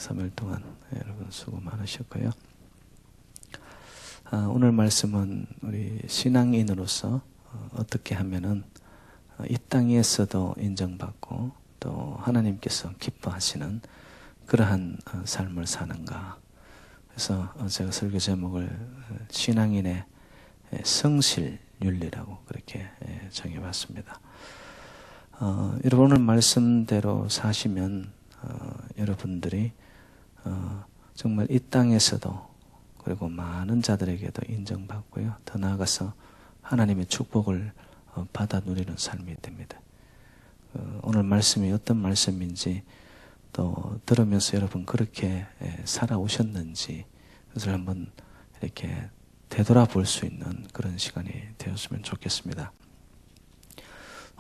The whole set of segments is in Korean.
3일 동안 여러분 수고 많으셨고요. 오늘 말씀은 우리 신앙인으로서 어떻게 하면은 이 땅에서도 인정받고 또 하나님께서 기뻐하시는 그러한 삶을 사는가. 그래서 제가 설교 제목을 신앙인의 성실 윤리라고 그렇게 정해봤습니다. 여러분 오늘 말씀대로 사시면 여러분들이 정말 이 땅에서도 그리고 많은 자들에게도 인정받고요. 더 나아가서 하나님의 축복을 받아 누리는 삶이 됩니다. 오늘 말씀이 어떤 말씀인지 또 들으면서 여러분 그렇게 살아오셨는지 그것을 한번 이렇게 되돌아볼 수 있는 그런 시간이 되었으면 좋겠습니다.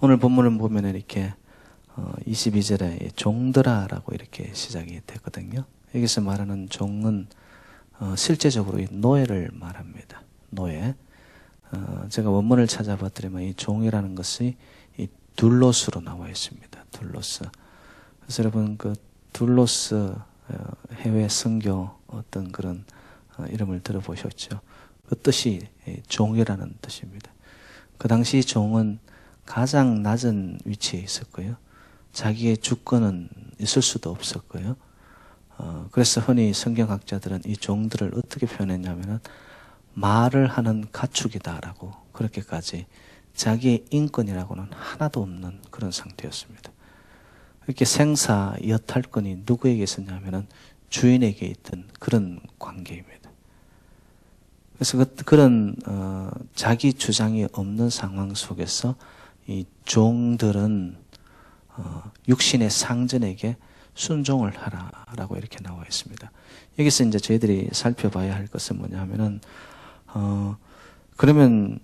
오늘 본문을 보면 이렇게 22절에 종들아라고 이렇게 시작이 됐거든요. 여기서 말하는 종은 실제적으로 이 노예를 말합니다. 노예. 제가 원문을 찾아봤더니만 이 종이라는 것이 이 둘로스로 나와 있습니다. 둘로스. 그래서 여러분 그 둘로스 해외 선교 어떤 그런 이름을 들어보셨죠? 그 뜻이 종이라는 뜻입니다. 그 당시 종은 가장 낮은 위치에 있었고요. 자기의 주권은 있을 수도 없었고요. 그래서 흔히 성경학자들은 이 종들을 어떻게 표현했냐면은 말을 하는 가축이다라고 그렇게까지 자기의 인권이라고는 하나도 없는 그런 상태였습니다. 이렇게 생사 여탈권이 누구에게 있었냐면은 주인에게 있던 그런 관계입니다. 그래서 그런 자기 주장이 없는 상황 속에서 이 종들은 육신의 상전에게 순종을 하라라고 이렇게 나와 있습니다. 여기서 이제 저희들이 살펴봐야 할 것은 뭐냐면은 그러면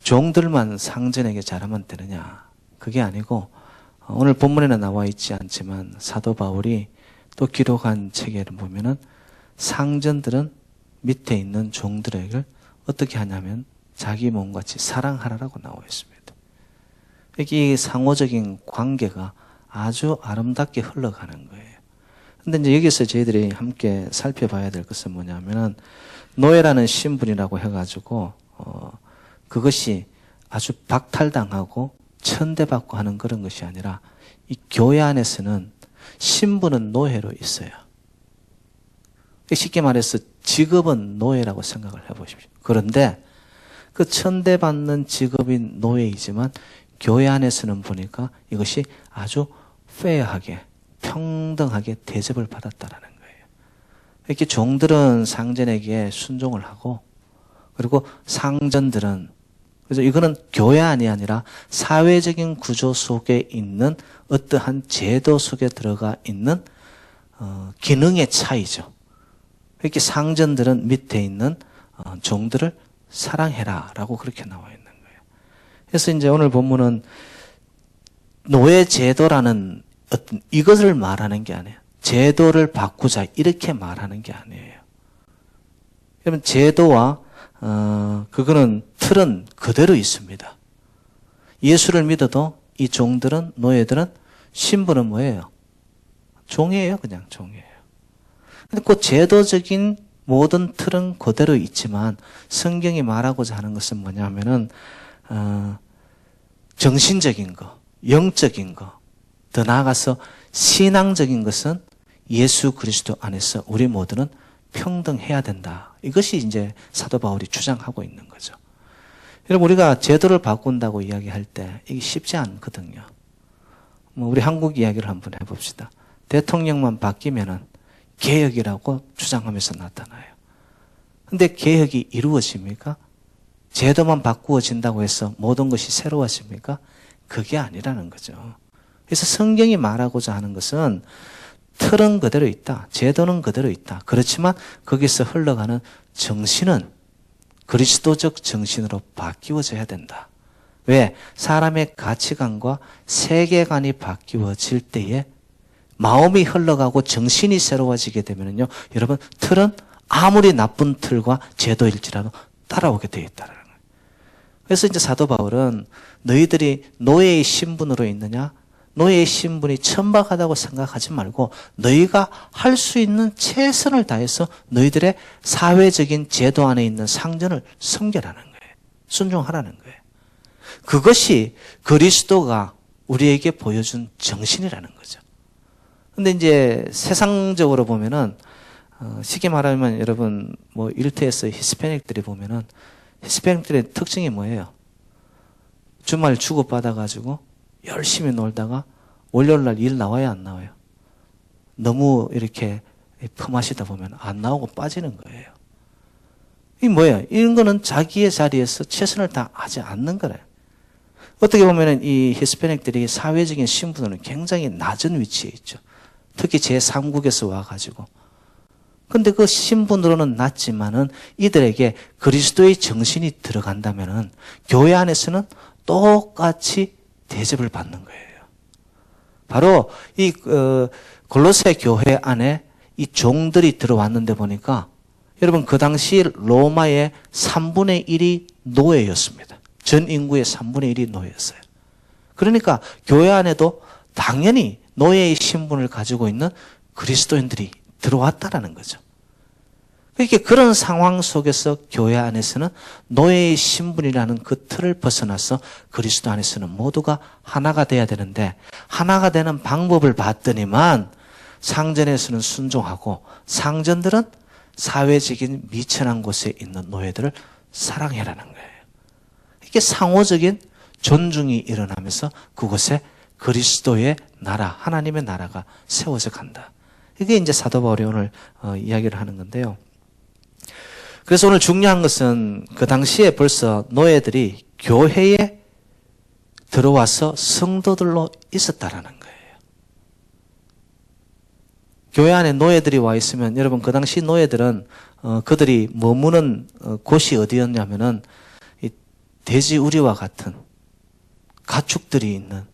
종들만 상전에게 잘하면 되느냐? 그게 아니고 오늘 본문에는 나와 있지 않지만 사도 바울이 또 기록한 책에를 보면은 상전들은 밑에 있는 종들에게 어떻게 하냐면 자기 몸같이 사랑하라라고 나와 있습니다. 이 상호적인 관계가 아주 아름답게 흘러가는 거예요. 근데 이제 여기서 저희들이 함께 살펴봐야 될 것은 뭐냐면은 노예라는 신분이라고 해가지고 그것이 아주 박탈당하고 천대받고 하는 그런 것이 아니라 이 교회 안에서는 신분은 노예로 있어요. 쉽게 말해서 직업은 노예라고 생각을 해보십시오. 그런데 그 천대받는 직업인 노예이지만 교회 안에서는 보니까 이것이 아주 페어하게 평등하게 대접을 받았다라는 거예요. 이렇게 종들은 상전에게 순종을 하고 그리고 상전들은 그래서 이거는 교회 안이 아니라 사회적인 구조 속에 있는 어떠한 제도 속에 들어가 있는 기능의 차이죠. 이렇게 상전들은 밑에 있는 종들을 사랑해라라고 그렇게 나와 있는 거예요. 그래서 이제 오늘 본문은 노예 제도라는 어떤 이것을 말하는 게 아니에요. 제도를 바꾸자 이렇게 말하는 게 아니에요. 그러면 제도와 그거는 틀은 그대로 있습니다. 예수를 믿어도 이 종들은 노예들은 신분은 뭐예요? 종이에요. 그냥 종이에요. 근데 그 제도적인 모든 틀은 그대로 있지만 성경이 말하고자 하는 것은 뭐냐면은 정신적인 거, 영적인 거, 더 나아가서 신앙적인 것은 예수 그리스도 안에서 우리 모두는 평등해야 된다. 이것이 이제 사도 바울이 주장하고 있는 거죠. 여러분 우리가 제도를 바꾼다고 이야기할 때 이게 쉽지 않거든요. 우리 한국 이야기를 한번 해봅시다. 대통령만 바뀌면은 개혁이라고 주장하면서 나타나요. 근데 개혁이 이루어집니까? 제도만 바꾸어진다고 해서 모든 것이 새로워집니까? 그게 아니라는 거죠. 그래서 성경이 말하고자 하는 것은 틀은 그대로 있다. 제도는 그대로 있다. 그렇지만 거기서 흘러가는 정신은 그리스도적 정신으로 바뀌어져야 된다. 왜? 사람의 가치관과 세계관이 바뀌어질 때에 마음이 흘러가고 정신이 새로워지게 되면요, 여러분 틀은 아무리 나쁜 틀과 제도일지라도 따라오게 되어 있다는 거예요. 그래서 이제 사도 바울은 너희들이 노예의 신분으로 있느냐, 노예의 신분이 천박하다고 생각하지 말고 너희가 할 수 있는 최선을 다해서 너희들의 사회적인 제도 안에 있는 상전을 섬겨라는 거예요. 순종하라는 거예요. 그것이 그리스도가 우리에게 보여준 정신이라는 거죠. 근데 이제 세상적으로 보면은 쉽게 말하면 여러분 뭐 일터에서 히스패닉들이 보면은 히스패닉들의 특징이 뭐예요? 주말 주고받아 가지고 열심히 놀다가 월요일날 일 나와야 안 나와요? 너무 이렇게 펌하시다 보면 안 나오고 빠지는 거예요. 이게 뭐예요? 이런 거는 자기의 자리에서 최선을 다하지 않는 거래요. 어떻게 보면 이 히스패닉들이 사회적인 신분으로는 굉장히 낮은 위치에 있죠. 특히 제3국에서 와가지고. 근데 그 신분으로는 낮지만은 이들에게 그리스도의 정신이 들어간다면은 교회 안에서는 똑같이 대접을 받는 거예요. 바로 이 골로새 교회 안에 이 종들이 들어왔는데 보니까 여러분 그 당시 로마의 3분의 1이 노예였습니다. 전 인구의 3분의 1이 노예였어요. 그러니까 교회 안에도 당연히 노예의 신분을 가지고 있는 그리스도인들이 들어왔다라는 거죠. 그렇게 그런 상황 속에서 교회 안에서는 노예의 신분이라는 그 틀을 벗어나서 그리스도 안에서는 모두가 하나가 돼야 되는데 하나가 되는 방법을 봤더니만 상전에서는 순종하고 상전들은 사회적인 미천한 곳에 있는 노예들을 사랑해라는 거예요. 이게 상호적인 존중이 일어나면서 그곳에 그리스도의 나라, 하나님의 나라가 세워져 간다. 이게 이제 사도 바울이 오늘 이야기를 하는 건데요. 그래서 오늘 중요한 것은 그 당시에 벌써 노예들이 교회에 들어와서 성도들로 있었다라는 거예요. 교회 안에 노예들이 와 있으면 여러분 그 당시 노예들은 그들이 머무는 곳이 어디였냐면은 이 돼지우리와 같은 가축들이 있는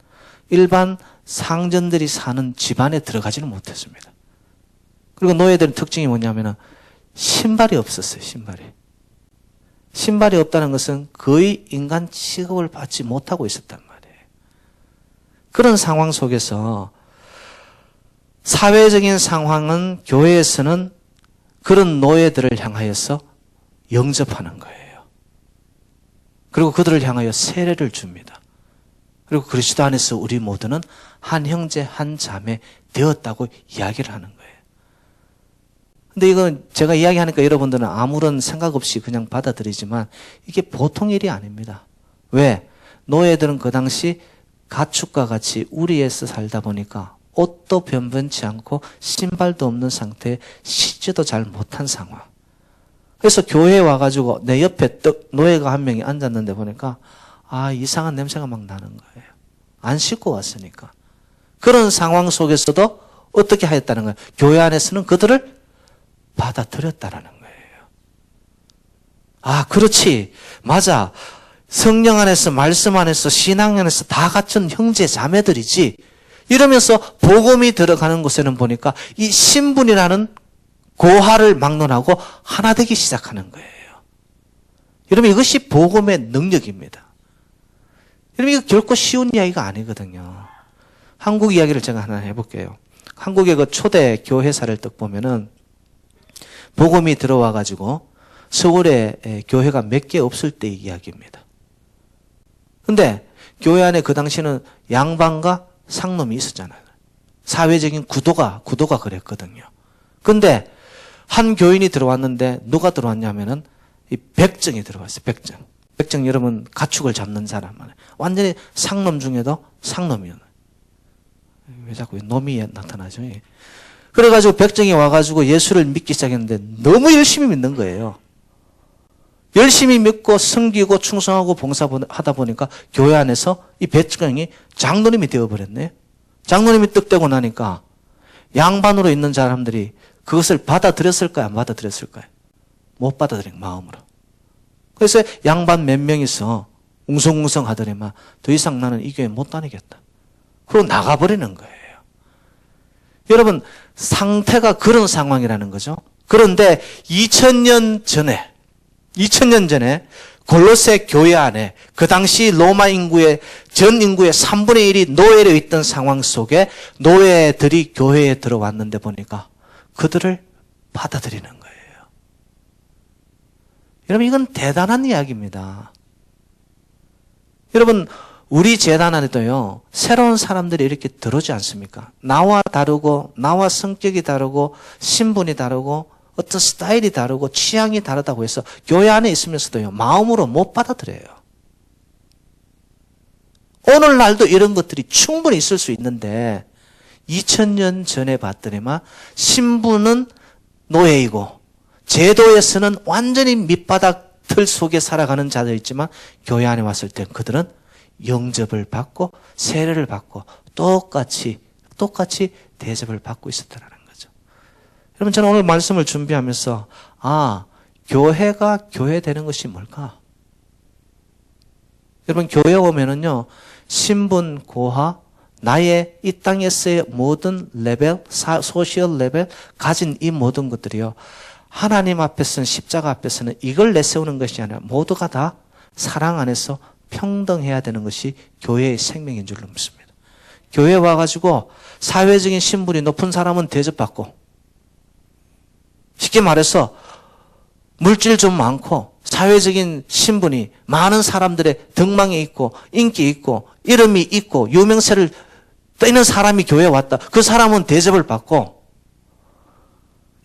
일반 상전들이 사는 집안에 들어가지는 못했습니다. 그리고 노예들의 특징이 뭐냐면은 신발이 없었어요. 신발이 없다는 것은 거의 인간 취급을 받지 못하고 있었단 말이에요. 그런 상황 속에서 사회적인 상황은 교회에서는 그런 노예들을 향하여서 영접하는 거예요. 그리고 그들을 향하여 세례를 줍니다. 그리고 그리스도 안에서 우리 모두는 한 형제 한 자매 되었다고 이야기를 하는 거예요. 근데 이건 제가 이야기하니까 여러분들은 아무런 생각 없이 그냥 받아들이지만 이게 보통 일이 아닙니다. 왜? 노예들은 그 당시 가축과 같이 우리에서 살다 보니까 옷도 변변치 않고 신발도 없는 상태에 씻지도 잘 못한 상황. 그래서 교회에 와가지고 내 옆에 노예가 한 명이 앉았는데 보니까 이상한 냄새가 막 나는 거예요. 안 씻고 왔으니까. 그런 상황 속에서도 어떻게 하였다는 거예요? 교회 안에서는 그들을 받아들였다라는 거예요. 그렇지. 맞아. 성령 안에서, 말씀 안에서, 신앙 안에서 다 갖춘 형제 자매들이지. 이러면서 복음이 들어가는 곳에는 보니까 이 신분이라는 고하를 막론하고 하나 되기 시작하는 거예요. 여러분 이것이 복음의 능력입니다. 여러분 이거 결코 쉬운 이야기가 아니거든요. 한국 이야기를 제가 하나 해볼게요. 한국의 그 초대 교회사를 딱 보면은 복음이 들어와 가지고 서울에 교회가 몇 개 없을 때의 이야기입니다. 근데 교회 안에 그 당시는 양반과 상놈이 있었잖아요. 사회적인 구도가 그랬거든요. 근데 한 교인이 들어왔는데 누가 들어왔냐면은 이 백정이 들어왔어요. 백정 여러분 가축을 잡는 사람 완전히 상놈 중에도 상놈이에요. 왜 자꾸 놈이 나타나죠? 그래가지고 백정이 와가지고 예수를 믿기 시작했는데 너무 열심히 믿는 거예요. 열심히 믿고 섬기고 충성하고 봉사하다 보니까 교회 안에서 이 백정이 장로님이 되어버렸네요. 장로님이 떡되고 나니까 양반으로 있는 사람들이 그것을 받아들였을까요? 안 받아들였을까요? 못 받아들인 마음으로. 그래서 양반 몇 명이서 웅성웅성 하더니만 더 이상 나는 이 교회 못 다니겠다. 그러고 나가버리는 거예요. 여러분 상태가 그런 상황이라는 거죠. 그런데 2000년 전에 골로새 교회 안에 그 당시 로마 인구의 전 인구의 3분의 1이 노예로 있던 상황 속에 노예들이 교회에 들어왔는데 보니까 그들을 받아들이는 거예요. 여러분, 이건 대단한 이야기입니다. 여러분, 우리 재단 안에도요, 새로운 사람들이 이렇게 들어오지 않습니까? 나와 다르고, 나와 성격이 다르고, 신분이 다르고, 어떤 스타일이 다르고, 취향이 다르다고 해서 교회 안에 있으면서도요, 마음으로 못 받아들여요. 오늘날도 이런 것들이 충분히 있을 수 있는데, 2000년 전에 봤더니만, 신분은 노예이고, 제도에서는 완전히 밑바닥 틀 속에 살아가는 자들 있지만, 교회 안에 왔을 때 그들은 영접을 받고 세례를 받고 똑같이 대접을 받고 있었다는 거죠. 여러분, 저는 오늘 말씀을 준비하면서 교회가 교회되는 것이 뭘까? 여러분, 교회 오면은요, 신분, 고하, 나의 이 땅에서의 모든 레벨, 소셜 레벨, 가진 이 모든 것들이요, 하나님 앞에서는, 십자가 앞에서는 이걸 내세우는 것이 아니라 모두가 다 사랑 안에서 평등해야 되는 것이 교회의 생명인 줄로 믿습니다. 교회에 와가지고 사회적인 신분이 높은 사람은 대접받고, 쉽게 말해서 물질 좀 많고 사회적인 신분이 많은 사람들의 등망에 있고 인기 있고 이름이 있고 유명세를 떼는 사람이 교회에 왔다. 그 사람은 대접을 받고,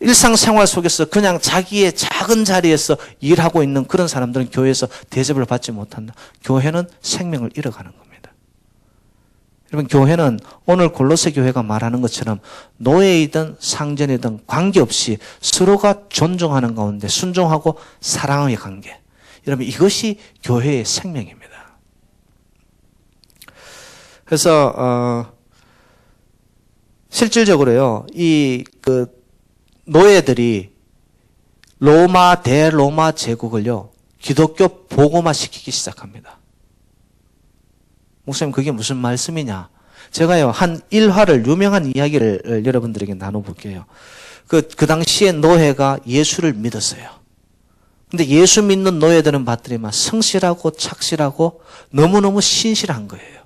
일상생활 속에서 그냥 자기의 작은 자리에서 일하고 있는 그런 사람들은 교회에서 대접을 받지 못한다. 교회는 생명을 잃어가는 겁니다. 여러분, 교회는 오늘 골로새 교회가 말하는 것처럼 노예이든 상전이든 관계없이 서로가 존중하는 가운데 순종하고 사랑의 관계. 여러분, 이것이 교회의 생명입니다. 그래서 실질적으로요, 노예들이 대로마 제국을요, 기독교 복음화 시키기 시작합니다. 목사님, 그게 무슨 말씀이냐? 제가요, 한 일화를, 유명한 이야기를 여러분들에게 나눠볼게요. 그 당시에 노예가 예수를 믿었어요. 근데 예수 믿는 노예들은 봤더니만 성실하고 착실하고 너무너무 신실한 거예요.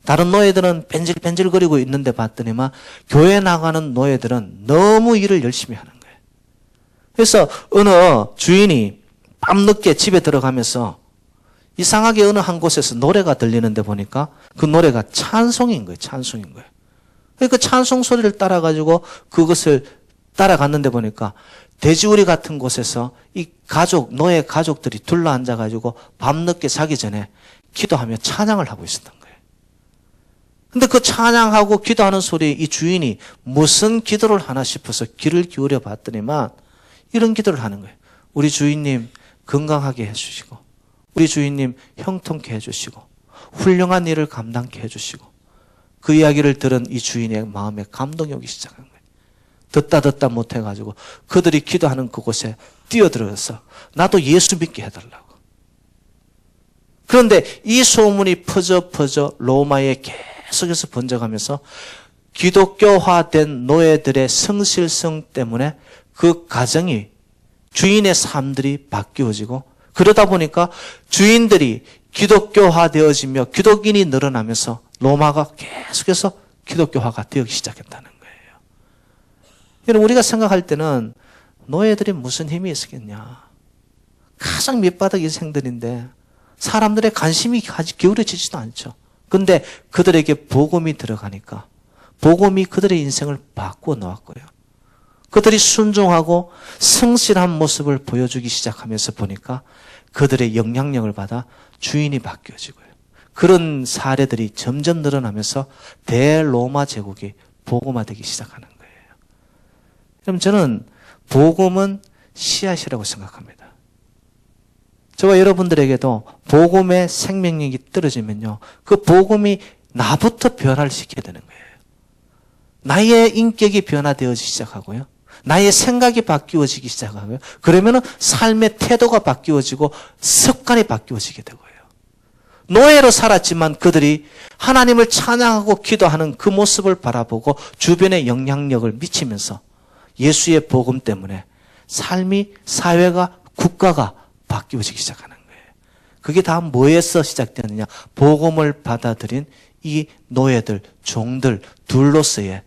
다른 노예들은 뺀질뺀질거리고 있는데 봤더니만 교회 나가는 노예들은 너무 일을 열심히 하는 거예요. 그래서 어느 주인이 밤늦게 집에 들어가면서 이상하게 어느 한 곳에서 노래가 들리는데 보니까 그 노래가 찬송인 거예요. 찬송인 거예요. 그 찬송 소리를 따라가지고 그것을 따라갔는데 보니까 돼지우리 같은 곳에서 이 노예 가족들이 둘러앉아가지고 밤늦게 자기 전에 기도하며 찬양을 하고 있었던 거예요. 근데 그 찬양하고 기도하는 소리에 이 주인이 무슨 기도를 하나 싶어서 귀를 기울여 봤더니만 이런 기도를 하는 거예요. 우리 주인님 건강하게 해주시고, 우리 주인님 형통케 해주시고, 훌륭한 일을 감당케 해주시고. 그 이야기를 들은 이 주인의 마음에 감동이 오기 시작한 거예요. 듣다 못해가지고 그들이 기도하는 그곳에 뛰어들어서 나도 예수 믿게 해달라고. 그런데 이 소문이 퍼져 로마에 계속해서 번져가면서 기독교화된 노예들의 성실성 때문에 그 가정이, 주인의 삶들이 바뀌어지고, 그러다 보니까 주인들이 기독교화되어지며 기독인이 늘어나면서 로마가 계속해서 기독교화가 되기 시작했다는 거예요. 여러분, 우리가 생각할 때는 노예들이 무슨 힘이 있었겠냐. 가장 밑바닥 인생들인데 사람들의 관심이 기울어지지도 않죠. 근데 그들에게 복음이 들어가니까 복음이 그들의 인생을 바꾸어 놓았고요. 그들이 순종하고 성실한 모습을 보여주기 시작하면서 보니까 그들의 영향력을 받아 주인이 바뀌어지고요. 그런 사례들이 점점 늘어나면서 대로마 제국이 복음화되기 시작하는 거예요. 그럼 저는 복음은 씨앗이라고 생각합니다. 저와 여러분들에게도 복음의 생명력이 떨어지면요, 그 복음이 나부터 변화를 시켜야 되는 거예요. 나의 인격이 변화되어지기 시작하고요, 나의 생각이 바뀌어지기 시작하고요, 그러면은 삶의 태도가 바뀌어지고 습관이 바뀌어지게 되고요. 노예로 살았지만 그들이 하나님을 찬양하고 기도하는 그 모습을 바라보고 주변에 영향력을 미치면서 예수의 복음 때문에 삶이, 사회가, 국가가 바뀌어지기 시작하는 거예요. 그게 다 뭐에서 시작되느냐? 복음을 받아들인 이 노예들, 종들, 둘로서의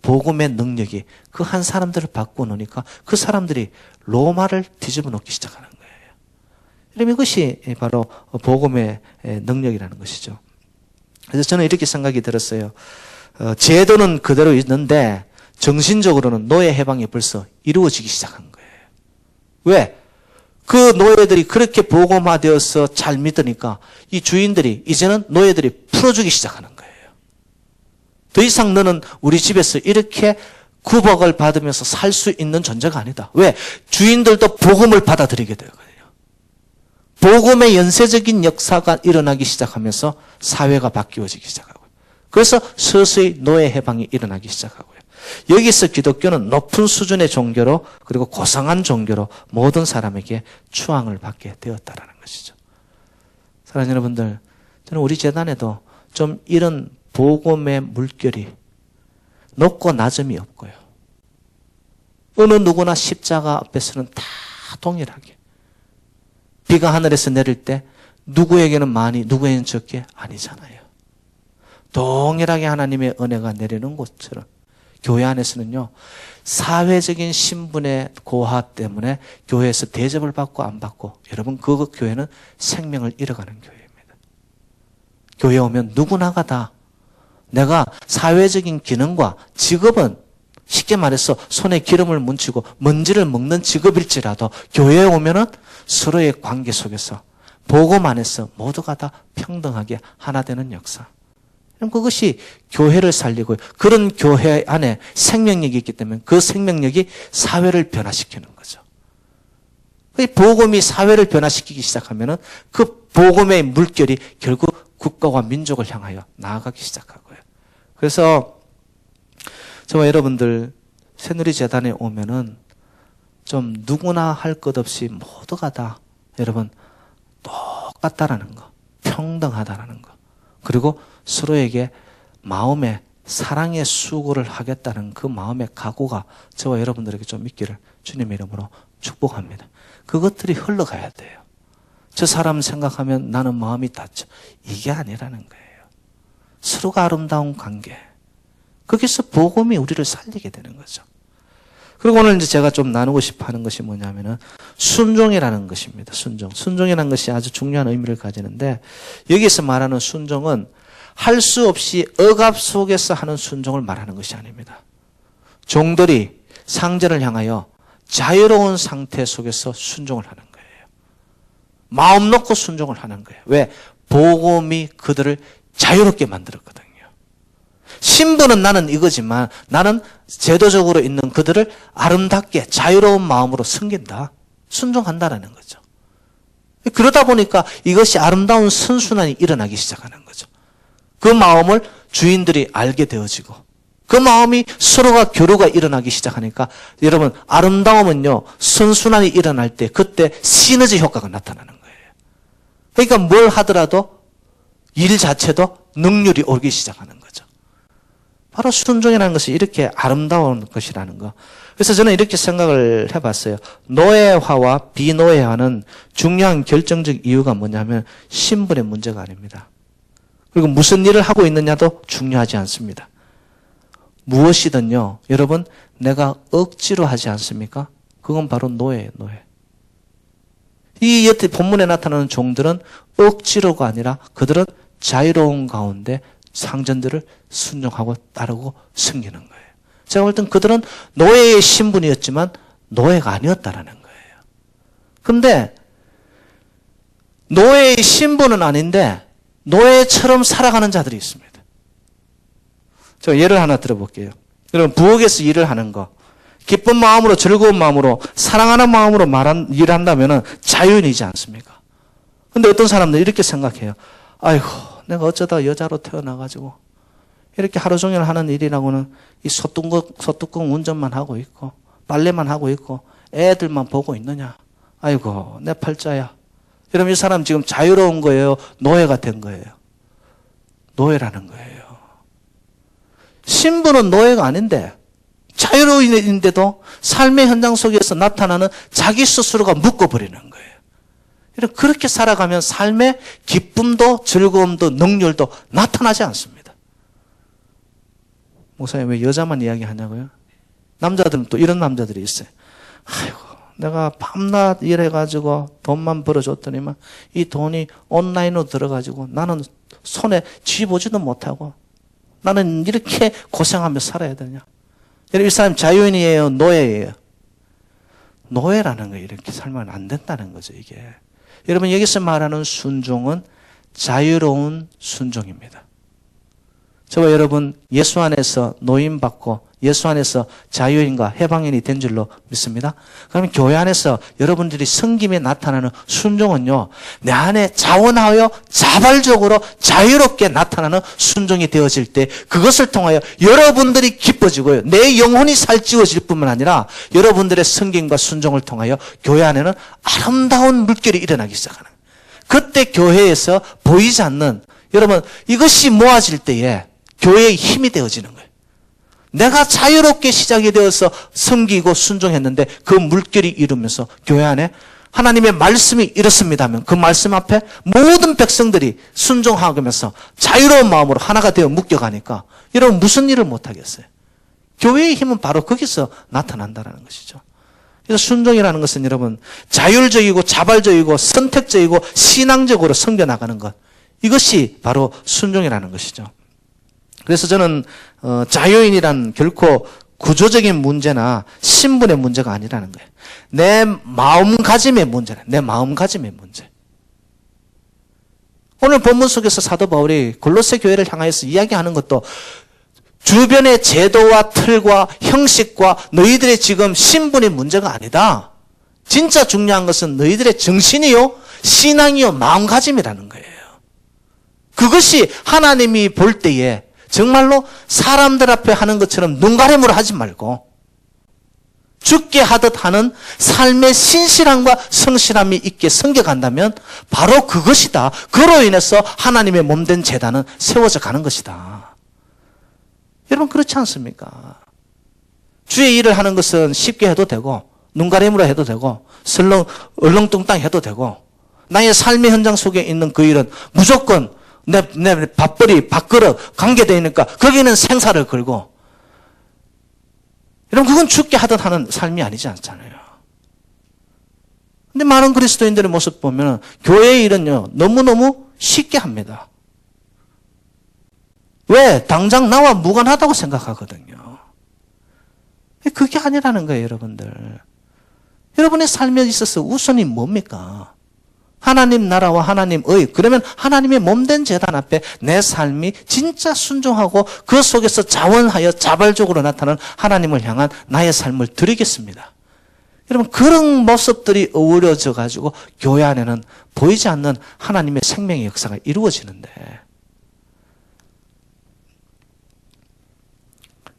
복음의 능력이 그 한 사람들을 바꿔놓으니까 그 사람들이 로마를 뒤집어 놓기 시작하는 거예요. 그럼 이것이 바로 복음의 능력이라는 것이죠. 그래서 저는 이렇게 생각이 들었어요. 제도는 그대로 있는데 정신적으로는 노예 해방이 벌써 이루어지기 시작한 거예요. 왜? 그 노예들이 그렇게 복음화되어서 잘 믿으니까 이 주인들이 이제는 노예들이 풀어주기 시작하는 거예요. 더 이상 너는 우리 집에서 이렇게 구박을 받으면서 살 수 있는 존재가 아니다. 왜? 주인들도 복음을 받아들이게 되거든요. 복음의 연쇄적인 역사가 일어나기 시작하면서 사회가 바뀌어지기 시작하고요. 그래서 서서히 노예 해방이 일어나기 시작하고요. 여기서 기독교는 높은 수준의 종교로 그리고 고상한 종교로 모든 사람에게 추앙을 받게 되었다라는 것이죠. 사랑하는 여러분들, 저는 우리 재단에도 좀 이런 복음의 물결이 높고 낮음이 없고요. 어느 누구나 십자가 앞에서는 다 동일하게 비가 하늘에서 내릴 때 누구에게는 많이 누구에게는 적게 아니잖아요. 동일하게 하나님의 은혜가 내리는 것처럼 교회 안에서는요, 사회적인 신분의 고하 때문에 교회에서 대접을 받고 안 받고, 여러분 그 교회는 생명을 잃어가는 교회입니다. 교회에 오면 누구나가 다 내가 사회적인 기능과 직업은 쉽게 말해서 손에 기름을 묻히고 먼지를 먹는 직업일지라도 교회에 오면은 서로의 관계 속에서 복음 안에서 모두가 다 평등하게 하나 되는 역사. 그럼 그것이 교회를 살리고 그런 교회 안에 생명력이 있기 때문에 그 생명력이 사회를 변화시키는 거죠. 복음이 사회를 변화시키기 시작하면은 그 복음의 물결이 결국 국가와 민족을 향하여 나아가기 시작하고요. 그래서 저와 여러분들 새누리재단에 오면은 좀 누구나 할 것 없이 모두가 다 여러분 똑같다라는 거, 평등하다라는 거, 그리고 서로에게 마음의 사랑의 수고를 하겠다는 그 마음의 각오가 저와 여러분들에게 좀 있기를 주님의 이름으로 축복합니다. 그것들이 흘러가야 돼요. 저 사람 생각하면 나는 마음이 닿죠. 이게 아니라는 거예요. 서로가 아름다운 관계. 거기서 복음이 우리를 살리게 되는 거죠. 그리고 오늘 이제 제가 좀 나누고 싶어 하는 것이 뭐냐면은 순종이라는 것입니다. 순종. 순종이라는 것이 아주 중요한 의미를 가지는데 여기서 말하는 순종은 할 수 없이 억압 속에서 하는 순종을 말하는 것이 아닙니다. 종들이 상전을 향하여 자유로운 상태 속에서 순종을 하는 거예요. 마음 놓고 순종을 하는 거예요. 왜? 복음이 그들을 자유롭게 만들었거든요. 신분은 나는 이거지만 나는 제도적으로 있는 그들을 아름답게 자유로운 마음으로 섬긴다. 순종한다라는 거죠. 그러다 보니까 이것이 아름다운 선순환이 일어나기 시작하는 거죠. 그 마음을 주인들이 알게 되어지고 그 마음이 서로가 교류가 일어나기 시작하니까 여러분 아름다움은요 선순환이 일어날 때 그때 시너지 효과가 나타나는 거예요. 그러니까 뭘 하더라도 일 자체도 능률이 오르기 시작하는 거죠. 바로 순종이라는 것이 이렇게 아름다운 것이라는 거. 그래서 저는 이렇게 생각을 해봤어요. 노예화와 비노예화는 중요한 결정적 이유가 뭐냐면 신분의 문제가 아닙니다. 그리고 무슨 일을 하고 있느냐도 중요하지 않습니다. 무엇이든요, 여러분, 내가 억지로 하지 않습니까? 그건 바로 노예예요, 노예. 이 여태 본문에 나타나는 종들은 억지로가 아니라 그들은 자유로운 가운데 상전들을 순종하고 따르고 섬기는 거예요. 제가 볼 땐 그들은 노예의 신분이었지만 노예가 아니었다라는 거예요. 근데 노예의 신분은 아닌데 노예처럼 살아가는 자들이 있습니다. 제가 예를 하나 들어볼게요. 여러분, 부엌에서 일을 하는 거, 기쁜 마음으로 즐거운 마음으로 사랑하는 마음으로 일을 한다면 자유인이지 않습니까? 근데 어떤 사람들은 이렇게 생각해요. 아이고, 내가 어쩌다 여자로 태어나가지고 이렇게 하루 종일 하는 일이라고는 이 소뚜껑 운전만 하고 있고 빨래만 하고 있고 애들만 보고 있느냐. 아이고, 내 팔자야. 여러분, 이 사람 지금 자유로운 거예요? 노예가 된 거예요? 노예라는 거예요. 신분은 노예가 아닌데 자유로운인데도 삶의 현장 속에서 나타나는 자기 스스로가 묶어버리는 거예요. 그렇게 살아가면 삶의 기쁨도 즐거움도 능률도 나타나지 않습니다. 목사님 왜 여자만 이야기하냐고요? 남자들은 또 이런 남자들이 있어요. 아이고 내가 밤낮 일해가지고 돈만 벌어줬더니만 이 돈이 온라인으로 들어가지고 나는 손에 쥐보지도 못하고 나는 이렇게 고생하며 살아야 되냐. 여러분 이 사람 자유인이에요? 노예예요? 노예라는 거예요. 이렇게 살면 안 된다는 거죠. 이게. 여러분 여기서 말하는 순종은 자유로운 순종입니다. 저와 여러분 예수 안에서 노임받고 예수 안에서 자유인과 해방인이 된 줄로 믿습니다. 그러면 교회 안에서 여러분들이 섬김에 나타나는 순종은요, 내 안에 자원하여 자발적으로 자유롭게 나타나는 순종이 되어질 때 그것을 통하여 여러분들이 기뻐지고요, 내 영혼이 살찌워질 뿐만 아니라 여러분들의 섬김과 순종을 통하여 교회 안에는 아름다운 물결이 일어나기 시작하는 거예요. 그때 교회에서 보이지 않는, 여러분 이것이 모아질 때에 교회의 힘이 되어지는 거예요. 내가 자유롭게 시작이 되어서 섬기고 순종했는데 그 물결이 이루면서 교회 안에 하나님의 말씀이 이렇습니다 하면 그 말씀 앞에 모든 백성들이 순종하면서 자유로운 마음으로 하나가 되어 묶여가니까 여러분 무슨 일을 못하겠어요? 교회의 힘은 바로 거기서 나타난다는 것이죠. 그래서 순종이라는 것은 여러분 자율적이고 자발적이고 선택적이고 신앙적으로 섬겨나가는 것, 이것이 바로 순종이라는 것이죠. 그래서 저는 자유인이란 결코 구조적인 문제나 신분의 문제가 아니라는 거예요. 내 마음가짐의 문제는 내 마음가짐의 문제. 오늘 본문 속에서 사도 바울이 골로새 교회를 향하여서 이야기하는 것도 주변의 제도와 틀과 형식과 너희들의 지금 신분의 문제가 아니다. 진짜 중요한 것은 너희들의 정신이요, 신앙이요, 마음가짐이라는 거예요. 그것이 하나님이 볼 때에 정말로 사람들 앞에 하는 것처럼 눈가림으로 하지 말고 죽게 하듯 하는 삶의 신실함과 성실함이 있게 섬겨간다면 바로 그것이다. 그로 인해서 하나님의 몸된 제단은 세워져 가는 것이다. 여러분 그렇지 않습니까? 주의 일을 하는 것은 쉽게 해도 되고 눈가림으로 해도 되고 얼렁뚱땅 해도 되고 나의 삶의 현장 속에 있는 그 일은 무조건 내 밥벌이, 밥그릇 관계되어 있으니까 거기는 생사를 걸고, 여러분 그건 죽게 하듯 하는 삶이 아니지 않잖아요. 근데 많은 그리스도인들의 모습 보면 교회의 일은요 너무너무 쉽게 합니다. 왜? 당장 나와 무관하다고 생각하거든요. 그게 아니라는 거예요. 여러분들, 여러분의 삶에 있어서 우선이 뭡니까? 하나님 나라와 하나님의, 그러면 하나님의 몸된 제단 앞에 내 삶이 진짜 순종하고 그 속에서 자원하여 자발적으로 나타나는 하나님을 향한 나의 삶을 드리겠습니다. 여러분 그런 모습들이 어우러져 가지고 교회 안에는 보이지 않는 하나님의 생명의 역사가 이루어지는데,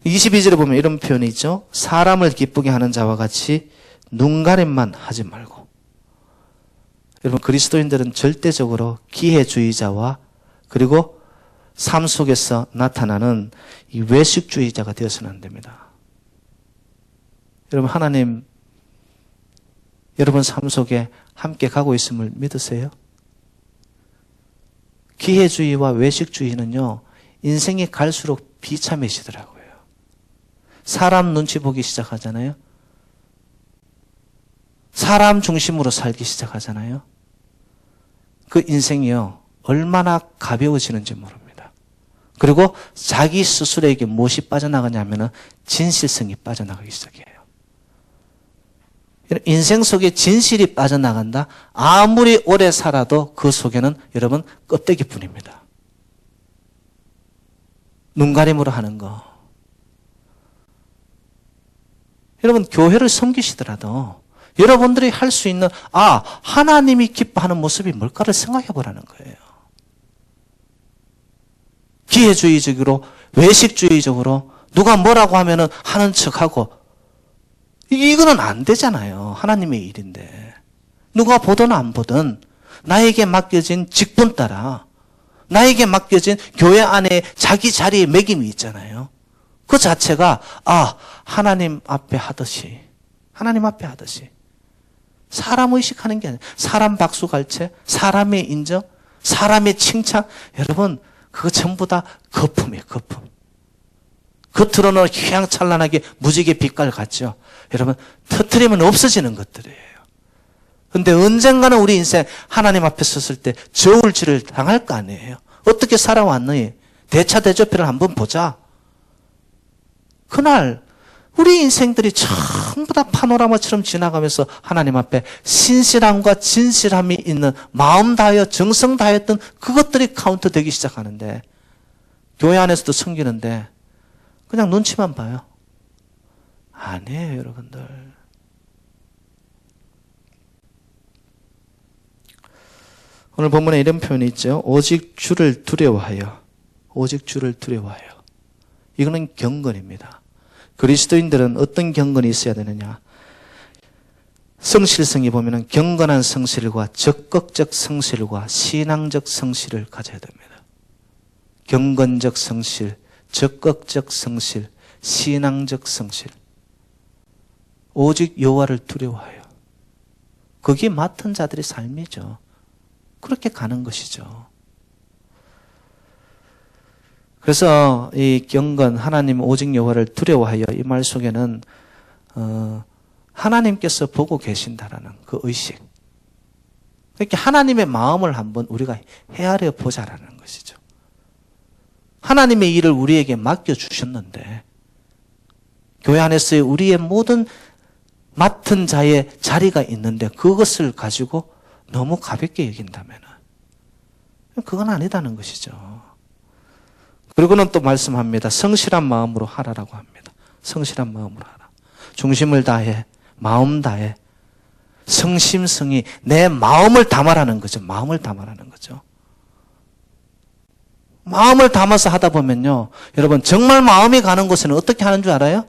22절에 보면 이런 표현이 있죠. 사람을 기쁘게 하는 자와 같이 눈가림만 하지 말고. 여러분 그리스도인들은 절대적으로 기회주의자와 그리고 삶 속에서 나타나는 이 외식주의자가 되어서는 안 됩니다. 여러분 하나님 여러분 삶 속에 함께 가고 있음을 믿으세요? 기회주의와 외식주의는요 인생이 갈수록 비참해지더라고요. 사람 눈치 보기 시작하잖아요. 사람 중심으로 살기 시작하잖아요. 그 인생이요 얼마나 가벼워지는지 모릅니다. 그리고 자기 스스로에게 무엇이 빠져나가냐면은 진실성이 빠져나가기 시작해요. 인생 속에 진실이 빠져나간다. 아무리 오래 살아도 그 속에는 여러분 껍데기뿐입니다. 눈가림으로 하는 거. 여러분 교회를 섬기시더라도 여러분들이 할 수 있는 하나님이 기뻐하는 모습이 뭘까를 생각해 보라는 거예요. 기회주의적으로 외식주의적으로 누가 뭐라고 하면은 하는 척하고 이거는 안 되잖아요. 하나님의 일인데 누가 보든 안 보든 나에게 맡겨진 직분 따라 나에게 맡겨진 교회 안에 자기 자리에 매김이 있잖아요. 그 자체가 하나님 앞에 하듯이 사람 의식하는 게 아니에요. 사람 박수갈채, 사람의 인정, 사람의 칭찬. 여러분, 그거 전부 다 거품이에요, 거품. 겉으로는 휘황찬란하게 무지개 빛깔 같죠. 여러분, 터뜨리면 없어지는 것들이에요. 근데 언젠가는 우리 인생 하나님 앞에 섰을 때 저울질을 당할 거 아니에요. 어떻게 살아왔느니? 대차대조표를 한번 보자. 그날 우리 인생들이 전부 다 파노라마처럼 지나가면서 하나님 앞에 신실함과 진실함이 있는 마음 다하여 정성 다했던 그것들이 카운트되기 시작하는데, 교회 안에서도 섬기는데 그냥 눈치만 봐요. 아니에요, 여러분들. 오늘 본문에 이런 표현이 있죠. 오직 주를 두려워하여. 오직 주를 두려워하여. 이거는 경건입니다. 그리스도인들은 어떤 경건이 있어야 되느냐. 성실성이 보면은 경건한 성실과 적극적 성실과 신앙적 성실을 가져야 됩니다. 경건적 성실, 적극적 성실, 신앙적 성실. 오직 여호와를 두려워하여. 그게 맡은 자들의 삶이죠. 그렇게 가는 것이죠. 그래서 이 경건, 하나님 오직 여호와를 두려워하여, 이 말 속에는 하나님께서 보고 계신다라는 그 의식. 그렇게 하나님의 마음을 한번 우리가 헤아려 보자라는 것이죠. 하나님의 일을 우리에게 맡겨주셨는데, 교회 안에서의 우리의 모든 맡은 자의 자리가 있는데 그것을 가지고 너무 가볍게 여긴다면 그건 아니다는 것이죠. 그리고는 또 말씀합니다. 성실한 마음으로 하라라고 합니다. 성실한 마음으로 하라. 중심을 다해, 마음 다해, 성심성의 내 마음을 담아라는 거죠. 마음을 담아라는 거죠. 마음을 담아서 하다 보면요, 여러분 정말 마음이 가는 곳에는 어떻게 하는 줄 알아요?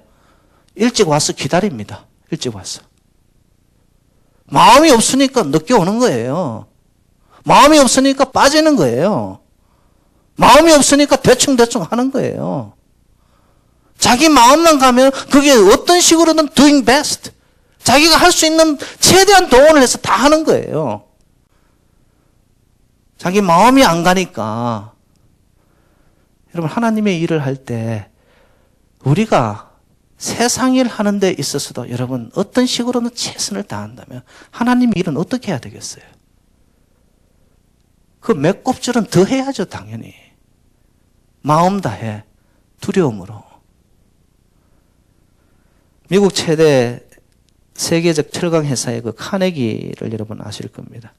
일찍 와서 기다립니다. 일찍 와서. 마음이 없으니까 늦게 오는 거예요. 마음이 없으니까 빠지는 거예요. 마음이 없으니까 대충대충 하는 거예요. 자기 마음만 가면 그게 어떤 식으로든 doing best. 자기가 할 수 있는 최대한 동원을 해서 다 하는 거예요. 자기 마음이 안 가니까. 여러분, 하나님의 일을 할 때 우리가 세상 일 하는 데 있어서도 여러분 어떤 식으로는 최선을 다한다면 하나님 일은 어떻게 해야 되겠어요? 그 몇 곱절은 더 해야죠, 당연히. 마음 다해, 두려움으로. 미국 최대 세계적 철강 회사의 그 카네기를 여러분 아실 겁니다.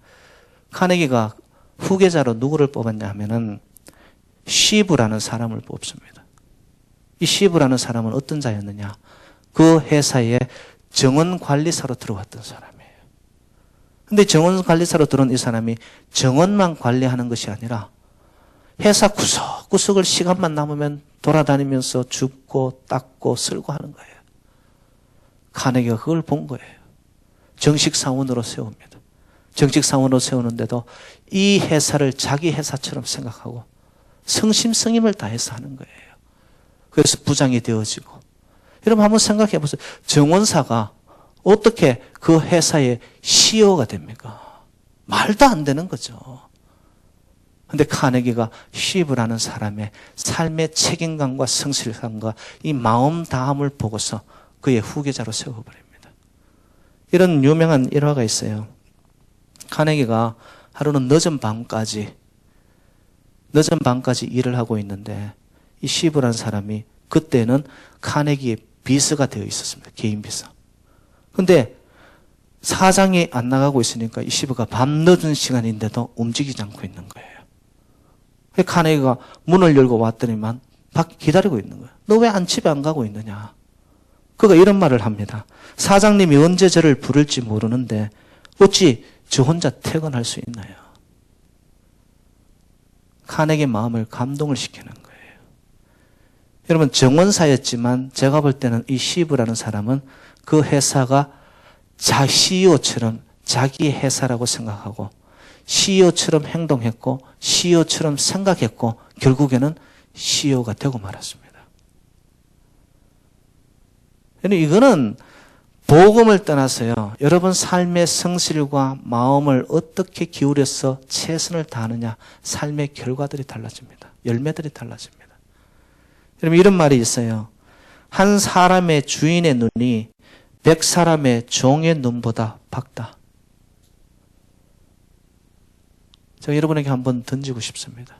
카네기가 후계자로 누구를 뽑았냐 하면은 시브라는 사람을 뽑습니다. 이 시브라는 사람은 어떤 자였느냐? 그 회사에 정원관리사로 들어왔던 사람이에요. 근데 정원관리사로 들어온 이 사람이 정원만 관리하는 것이 아니라 회사 구석구석을 시간만 남으면 돌아다니면서 줍고 닦고 쓸고 하는 거예요. 카네기가 그걸 본 거예요. 정식 사원으로 세웁니다. 정식 사원으로 세우는데도 이 회사를 자기 회사처럼 생각하고 성심성임을 다해서 하는 거예요. 그래서 부장이 되어지고. 여러분 한번 생각해 보세요. 정원사가 어떻게 그 회사의 CEO가 됩니까? 말도 안 되는 거죠. 근데 카네기가 시브라는 사람의 삶의 책임감과 성실함과 이 마음 다함을 보고서 그의 후계자로 세워버립니다. 이런 유명한 일화가 있어요. 카네기가 하루는 늦은 밤까지 일을 하고 있는데 이 시브라는 사람이 그때는 카네기의 비서가 되어 있었습니다. 개인 비서. 근데 사장이 안 나가고 있으니까 이 시브가 밤 늦은 시간인데도 움직이지 않고 있는 거예요. 카네기가 문을 열고 왔더니만 밖에 기다리고 있는 거예요. 너 왜 집에 안 가고 있느냐? 그가 이런 말을 합니다. 사장님이 언제 저를 부를지 모르는데 어찌 저 혼자 퇴근할 수 있나요? 카네기의 마음을 감동을 시키는 거예요. 여러분 정원사였지만 제가 볼 때는 이 시브라는 사람은 그 회사가 CEO처럼 자기 회사라고 생각하고 CEO처럼 행동했고 CEO처럼 생각했고 결국에는 CEO가 되고 말았습니다. 이거는 복음을 떠나서요, 여러분 삶의 성실과 마음을 어떻게 기울여서 최선을 다하느냐, 삶의 결과들이 달라집니다. 열매들이 달라집니다. 여러분, 이런 말이 있어요. 한 사람의 주인의 눈이 100사람의 종의 눈보다 밝다. 제가 여러분에게 한번 던지고 싶습니다.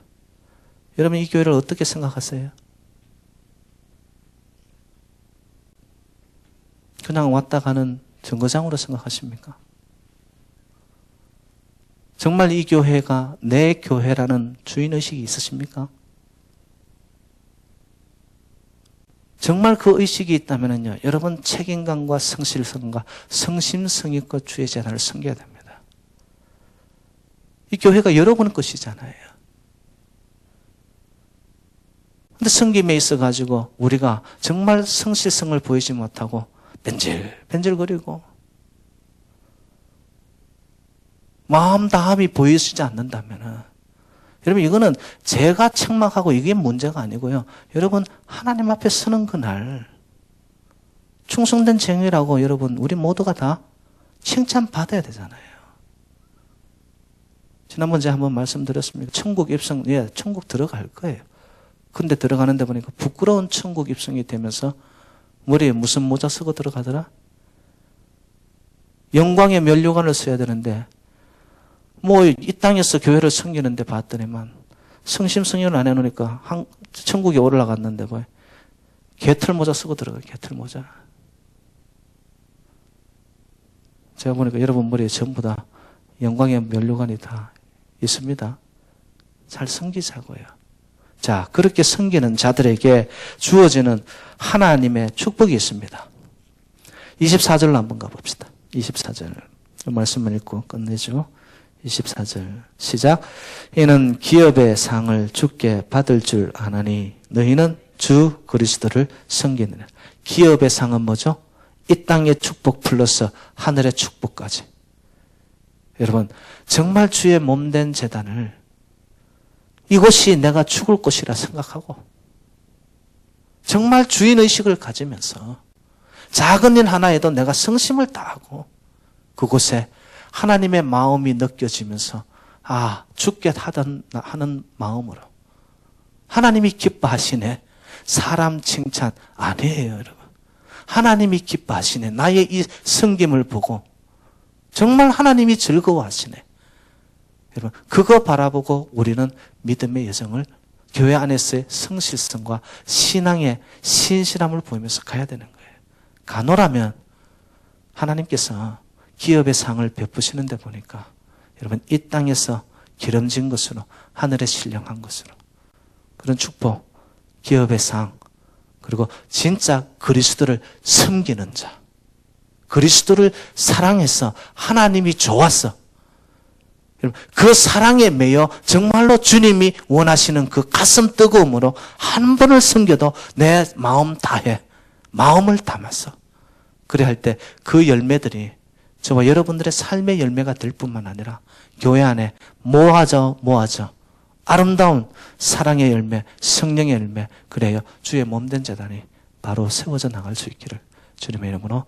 여러분, 이 교회를 어떻게 생각하세요? 그냥 왔다 가는 정거장으로 생각하십니까? 정말 이 교회가 내 교회라는 주인의식이 있으십니까? 정말 그 의식이 있다면요, 여러분 책임감과 성실성과 성심성의껏 주의 재단을 섬겨야 됩니다. 이 교회가 여러분 것이잖아요. 근데 섬김에 있어가지고 우리가 정말 성실성을 보이지 못하고 벤질벤질거리고 마음 다함이 보이시지 않는다면, 여러분 이거는 제가 책망하고 이게 문제가 아니고요, 여러분 하나님 앞에 서는 그날 충성된 쟁이라고 여러분 우리 모두가 다 칭찬받아야 되잖아요. 지난번 제가 한번 말씀드렸습니다. 천국 입성, 천국 들어갈 거예요. 근데 들어가는데 보니까 부끄러운 천국 입성이 되면서 머리에 무슨 모자 쓰고 들어가더라? 영광의 면류관을 써야 되는데 이 땅에서 교회를 섬기는데 봤더니만 성심성의를 안 해놓으니까 천국에 올라갔는데 개털 모자 쓰고 들어가요. 개털 모자. 제가 보니까 여러분 머리에 전부 다 영광의 면류관이 다 있습니다. 잘 섬기자고요. 자, 그렇게 섬기는 자들에게 주어지는 하나님의 축복이 있습니다. 24절로 한번 가봅시다. 24절 말씀을 읽고 끝내죠. 24절 시작. 이는 기업의 상을 주께 받을 줄 아나니 너희는 주 그리스도를 섬기느니라. 기업의 상은 뭐죠? 이 땅의 축복 플러스 하늘의 축복까지. 여러분 정말 주의 몸된 제단을 이곳이 내가 죽을 곳이라 생각하고 정말 주인의식을 가지면서 작은 일 하나에도 내가 성심을 다하고 그곳에 하나님의 마음이 느껴지면서 죽게 하는 마음으로 하나님이 기뻐하시네. 사람 칭찬 아니에요, 여러분. 하나님이 기뻐하시네. 나의 이 섬김을 보고 정말 하나님이 즐거워하시네. 여러분, 그거 바라보고 우리는 믿음의 여정을 교회 안에서의 성실성과 신앙의 신실함을 보이면서 가야 되는 거예요. 가노라면 하나님께서 기업의 상을 베푸시는데 보니까 여러분 이 땅에서 기름진 것으로 하늘에 신령한 것으로 그런 축복, 기업의 상, 그리고 진짜 그리스도를 섬기는 자, 그리스도를 사랑해서 하나님이 좋아서 그 사랑에 매여 정말로 주님이 원하시는 그 가슴 뜨거움으로 한 번을 섬겨도 내 마음 다해, 마음을 담아서 그래 할 때 그 열매들이 저와 여러분들의 삶의 열매가 될 뿐만 아니라 교회 안에 모아져 아름다운 사랑의 열매, 성령의 열매, 그래요 주의 몸된 제단이 바로 세워져 나갈 수 있기를 주님의 이름으로